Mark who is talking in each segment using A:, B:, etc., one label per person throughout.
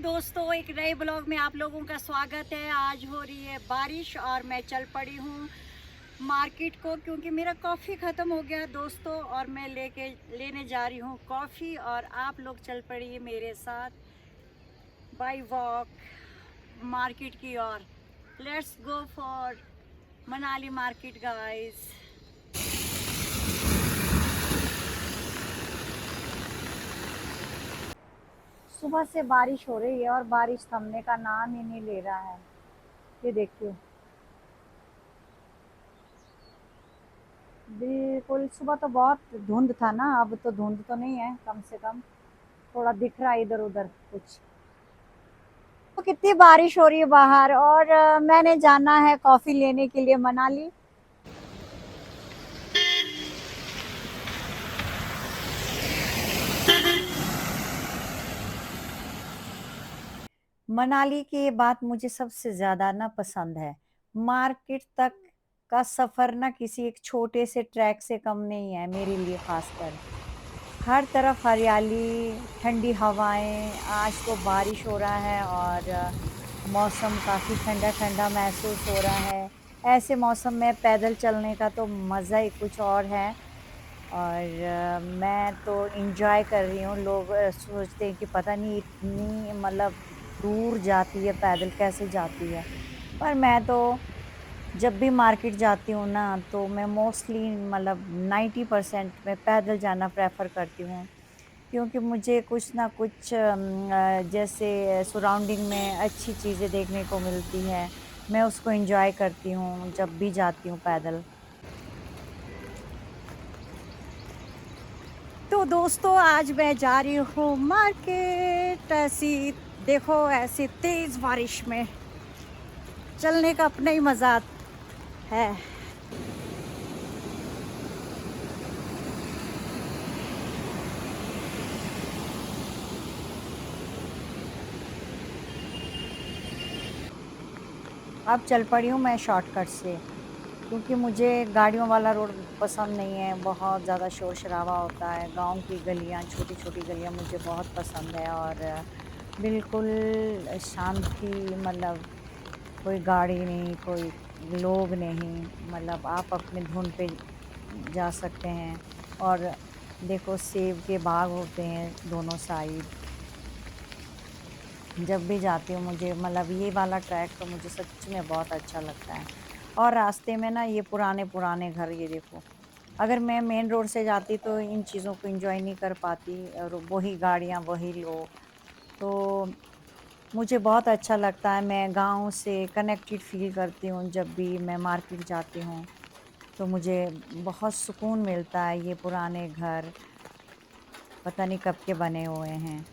A: दोस्तों, एक नए ब्लॉग में आप लोगों का स्वागत है। आज हो रही है बारिश और मैं चल पड़ी हूँ मार्केट को, क्योंकि मेरा कॉफ़ी ख़त्म हो गया दोस्तों, और मैं लेने जा रही हूँ कॉफ़ी। और आप लोग चल पड़िए मेरे साथ बाय वॉक मार्केट की ओर। Let's go for Manali market guys. सुबह से बारिश हो रही है और बारिश थमने का नाम ही नहीं ले रहा है। ये देखिए, बिल्कुल सुबह तो बहुत धुंध था ना, अब तो धुंध तो नहीं है, कम से कम थोड़ा दिख रहा है इधर उधर कुछ। तो कितनी बारिश हो रही है बाहर, और मैंने जाना है कॉफी लेने के लिए मनाली। मनाली की ये बात मुझे सबसे ज्यादा ना पसंद है। मार्केट तक का सफर ना किसी एक छोटे से ट्रैक से कम नहीं है मेरे लिए, खासकर हर तरफ हरियाली, ठंडी हवाएं। आज तो बारिश हो रहा है और मौसम काफ़ी ठंडा ठंडा महसूस हो रहा है। ऐसे मौसम में पैदल चलने का तो मज़ा ही कुछ और है। और मैं तो एंजॉय कर रही हूँ। लोग सोचते हैं कि पता नहीं इतनी मतलब दूर जाती है पैदल, कैसे जाती है। पर मैं तो जब भी मार्केट जाती हूँ ना, तो मैं मोस्टली मतलब 90% मैं पैदल जाना प्रेफर करती हूँ, क्योंकि मुझे कुछ ना कुछ जैसे सराउंडिंग में अच्छी चीज़ें देखने को मिलती है। मैं उसको एंजॉय करती हूँ जब भी जाती हूँ पैदल। तो दोस्तों, आज मैं जा रही हूँ मार्केट। ऐसी देखो, ऐसी तेज बारिश में चलने का अपना ही मजा है। अब चल पड़ी हूँ मैं शॉर्टकट से, क्योंकि मुझे गाड़ियों वाला रोड पसंद नहीं है। बहुत ज़्यादा शोर शराबा होता है। गांव की गलियां, छोटी छोटी गलियां मुझे बहुत पसंद है। और बिल्कुल शांति, मतलब कोई गाड़ी नहीं, कोई लोग नहीं, मतलब आप अपने धुन पे जा सकते हैं। और देखो, सेब के बाग होते हैं दोनों साइड। जब भी जाती हूँ मुझे मतलब ये वाला ट्रैक तो मुझे सच में बहुत अच्छा लगता है। और रास्ते में ना ये पुराने पुराने घर, ये देखो, अगर मैं मेन रोड से जाती तो इन चीज़ों को एंजॉय नहीं कर पाती, और वही गाड़ियाँ वही लोग। तो मुझे बहुत अच्छा लगता है, मैं गांव से कनेक्टेड फील करती हूँ जब भी मैं मार्केट जाती हूँ। तो मुझे बहुत सुकून मिलता है। ये पुराने घर पता नहीं कब के बने हुए हैं।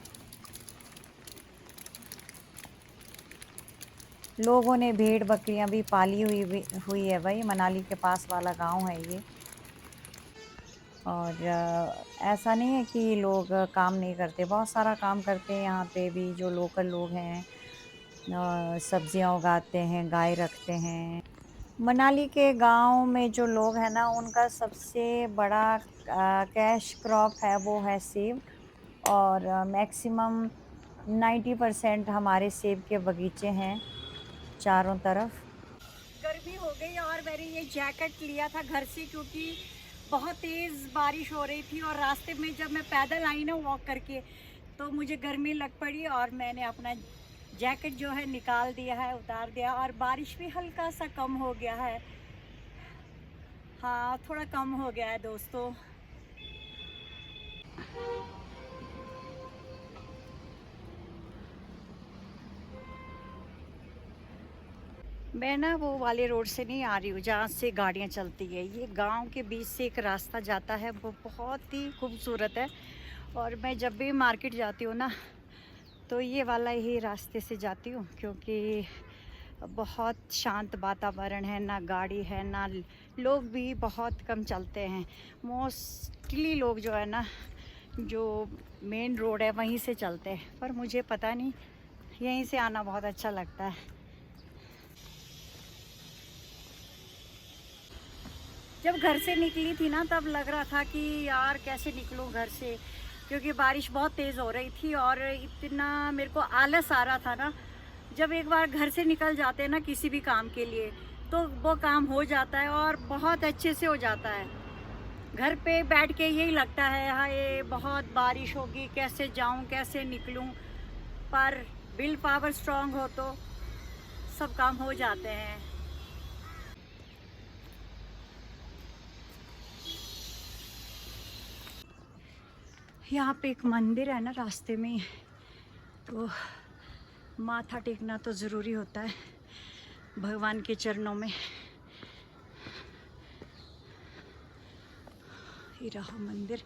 A: लोगों ने भेड़ बकरियां भी पाली हुई है भाई। मनाली के पास वाला गांव है ये। और ऐसा नहीं है कि लोग काम नहीं करते, बहुत सारा काम करते हैं यहाँ पे भी। जो लोकल लोग हैं सब्जियां उगाते हैं, गाय रखते हैं। मनाली के गांव में जो लोग हैं ना, उनका सबसे बड़ा कैश क्रॉप है वो है सेब। और मैक्सिमम 90% हमारे सेब के बगीचे हैं चारों तरफ। गर्मी हो गई और मैंने ये जैकेट लिया था घर से, क्योंकि बहुत तेज़ बारिश हो रही थी। और रास्ते में जब मैं पैदल आई ना वॉक करके, तो मुझे गर्मी लग पड़ी और मैंने अपना जैकेट जो है निकाल दिया है, उतार दिया। और बारिश भी हल्का सा कम हो गया है। हाँ, थोड़ा कम हो गया है दोस्तों। मैं ना वो वाले रोड से नहीं आ रही हूँ जहाँ से गाड़ियाँ चलती है। ये गांव के बीच से एक रास्ता जाता है, वो बहुत ही खूबसूरत है। और मैं जब भी मार्केट जाती हूँ ना, तो ये वाला ही रास्ते से जाती हूँ, क्योंकि बहुत शांत वातावरण है, ना गाड़ी है ना लोग भी बहुत कम चलते हैं। मोस्टली लोग जो है ना, जो मेन रोड है वहीं से चलते हैं। पर मुझे पता नहीं, यहीं से आना बहुत अच्छा लगता है। जब घर से निकली थी ना, तब लग रहा था कि यार कैसे निकलूं घर से। क्योंकि बारिश बहुत तेज़ हो रही थी और इतना मेरे को आलस आ रहा था ना। जब एक बार घर से निकल जाते हैं ना किसी भी काम के लिए, तो वो काम हो जाता है और बहुत अच्छे से हो जाता है। घर पे बैठ के यही लगता है हाय बहुत बारिश होगी, कैसे जाऊं कैसे निकलूं। पर विल पावर स्ट्रांग हो तो सब काम हो जाते हैं। यहाँ पे एक मंदिर है ना रास्ते में ही, तो माथा टेकना तो ज़रूरी होता है भगवान के चरणों में। ये रहा मंदिर।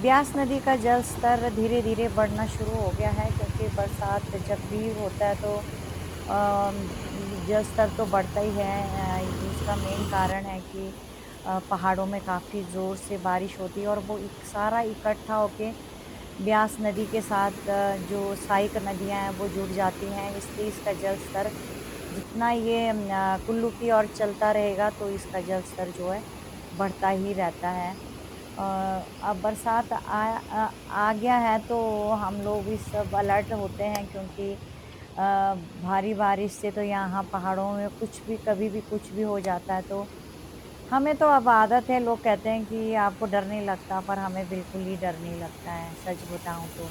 A: ब्यास नदी का जल स्तर धीरे धीरे बढ़ना शुरू हो गया है, क्योंकि बरसात जब भी होता है तो अम, जल स्तर तो बढ़ता ही है। इसका मेन कारण है कि पहाड़ों में काफ़ी ज़ोर से बारिश होती है और वो सारा इकट्ठा होके ब्यास नदी के साथ जो सहायक नदियां हैं वो जुड़ जाती हैं, इसलिए इसका जल स्तर जितना ये कुल्लू की ओर चलता रहेगा तो इसका जल स्तर जो है बढ़ता ही रहता है। अ, अब बरसात आ गया है तो हम लोग भी सब अलर्ट होते हैं, क्योंकि भारी बारिश से तो यहाँ पहाड़ों में कुछ भी कभी भी कुछ भी हो जाता है। तो हमें तो अब आदत है, लोग कहते हैं कि आपको डर नहीं लगता, पर हमें बिल्कुल ही डर नहीं लगता है, सच बताऊँ तो।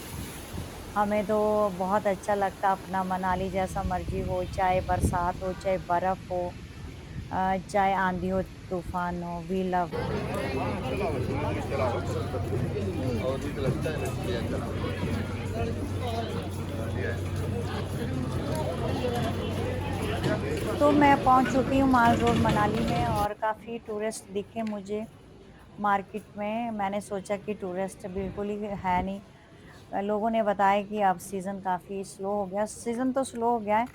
A: हमें तो बहुत अच्छा लगता अपना मनाली जैसा मर्ज़ी हो, चाहे बरसात हो, चाहे बर्फ़ हो, चाहे आँधी हो, तूफ़ान हो, वी लव। तो मैं पहुंच चुकी हूँ माल रोड मनाली में और काफ़ी टूरिस्ट दिखे मुझे मार्केट में। मैंने सोचा कि टूरिस्ट बिल्कुल ही है नहीं। लोगों ने बताया कि अब सीज़न काफ़ी स्लो हो गया। सीज़न तो स्लो हो गया है,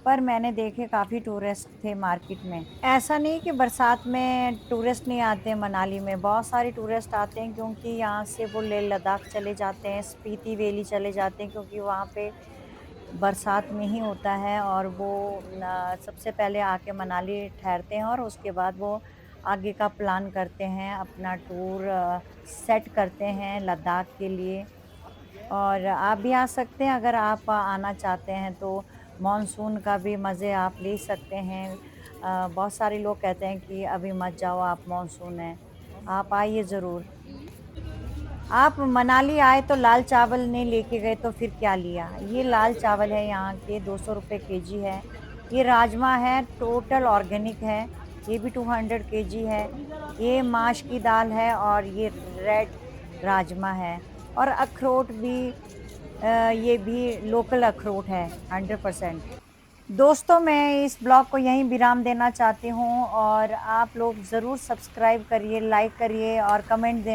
A: पर मैंने देखे काफ़ी टूरिस्ट थे मार्केट में। ऐसा नहीं कि बरसात में टूरिस्ट नहीं आते मनाली में, बहुत सारे टूरिस्ट आते हैं, क्योंकि यहाँ से वो लेह लद्दाख चले जाते हैं, स्पीति वैली चले जाते हैं, क्योंकि वहाँ पे बरसात में ही होता है और वो सबसे पहले आके मनाली ठहरते हैं और उसके बाद वो आगे का प्लान करते हैं, अपना टूर सेट करते हैं लद्दाख के लिए। और आप भी आ सकते हैं अगर आप आना चाहते हैं तो। मॉनसून का भी मज़े आप ले सकते हैं। बहुत सारे लोग कहते हैं कि अभी मत जाओ, आप मॉनसून है, आप आइए ज़रूर। आप मनाली आए तो लाल चावल नहीं लेके गए तो फिर क्या लिया? ये लाल चावल है यहाँ के, 200 रुपए केजी है। ये राजमा है, टोटल ऑर्गेनिक है, ये भी 200 केजी है। ये माश की दाल है और ये रेड राजमा है। और अखरोट भी ये भी लोकल अखरोट है, 100%। दोस्तों, मैं इस ब्लॉग को यहीं विराम देना चाहती हूँ और आप लोग ज़रूर सब्सक्राइब करिए, लाइक करिए और कमेंट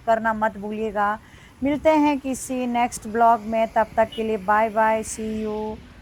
A: करना मत भूलिएगा। मिलते हैं किसी नेक्स्ट ब्लॉग में, तब तक के लिए बाय बाय, सी यू।